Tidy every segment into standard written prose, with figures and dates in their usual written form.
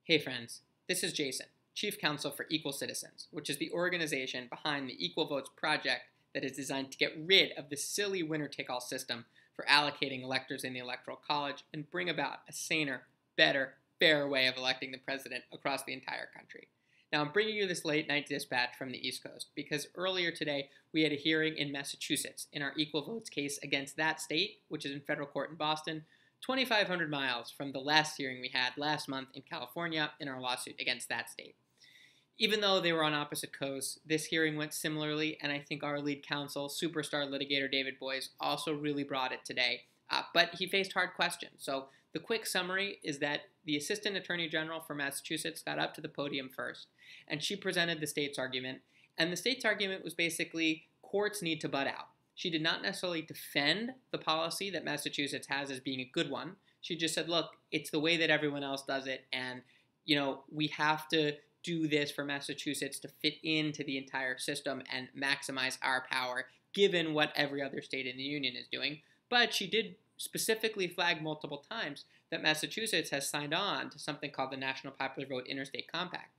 Hey friends, this is Jason, Chief Counsel for Equal Citizens, which is the organization behind the Equal Votes project that is designed to get rid of the silly winner-take-all system for allocating electors in the Electoral College and bring about a saner, better, fairer way of electing the president across the entire country. Now, I'm bringing you this late-night dispatch from the East Coast because earlier today we had a hearing in Massachusetts in our Equal Votes case against that state, which is in federal court in Boston, 2,500 miles from the last hearing we had last month in California in our lawsuit against that state. Even though they were on opposite coasts, this hearing went similarly, and I think our lead counsel, superstar litigator David Boies, also really brought it today. But he faced hard questions. So the quick summary is that the Assistant Attorney General for Massachusetts got up to the podium first, and she presented the state's argument. And the state's argument was basically courts need to butt out. She did not necessarily defend the policy that Massachusetts has as being a good one. She just said, look, it's the way that everyone else does it, and we have to do this for Massachusetts to fit into the entire system and maximize our power, given what every other state in the union is doing. But she did specifically flag multiple times that Massachusetts has signed on to something called the National Popular Vote Interstate Compact,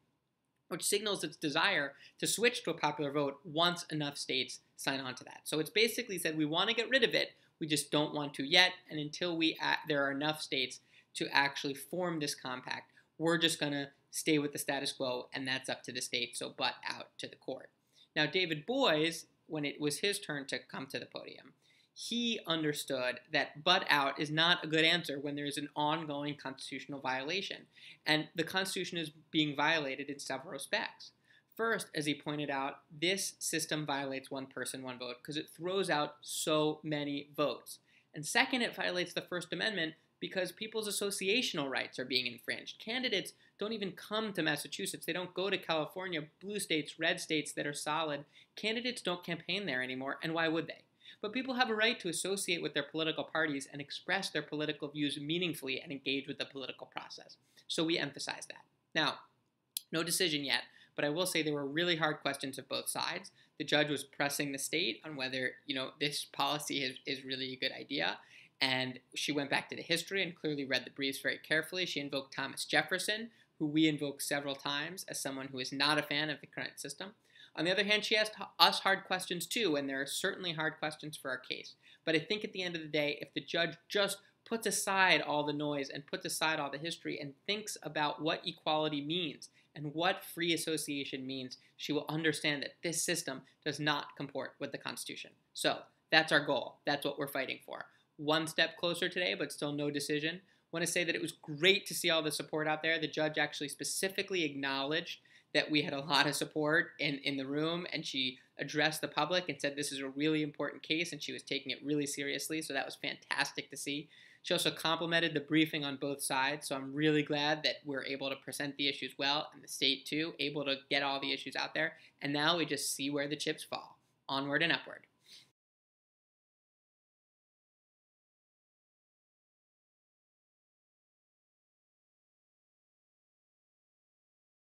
which signals its desire to switch to a popular vote once enough states sign on to that. So it's basically said we want to get rid of it, we just don't want to yet, and until there are enough states to actually form this compact, we're just going to stay with the status quo, and that's up to the state, so butt out to the court. Now, David Boies, when it was his turn to come to the podium, he understood that butt out is not a good answer when there is an ongoing constitutional violation. And the Constitution is being violated in several respects. First, as he pointed out, this system violates one person, one vote because it throws out so many votes. And second, it violates the First Amendment because people's associational rights are being infringed. Candidates don't even come to Massachusetts. They don't go to California, blue states, red states that are solid. Candidates don't campaign there anymore, and why would they? But people have a right to associate with their political parties and express their political views meaningfully and engage with the political process. So we emphasize that. Now, no decision yet, but I will say there were really hard questions of both sides. The judge was pressing the state on whether, this policy is really a good idea. And she went back to the history and clearly read the briefs very carefully. She invoked Thomas Jefferson, who we invoked several times as someone who is not a fan of the current system. On the other hand, she asked us hard questions too, and there are certainly hard questions for our case. But I think at the end of the day, if the judge just puts aside all the noise and puts aside all the history and thinks about what equality means and what free association means, she will understand that this system does not comport with the Constitution. So that's our goal. That's what we're fighting for. One step closer today, but still no decision. I want to say that it was great to see all the support out there. The judge actually specifically acknowledged that we had a lot of support in the room, and she addressed the public and said this is a really important case, and she was taking it really seriously, so that was fantastic to see. She also complimented the briefing on both sides, so I'm really glad that we're able to present the issues well, and the state too, able to get all the issues out there, and now we just see where the chips fall. Onward and upward.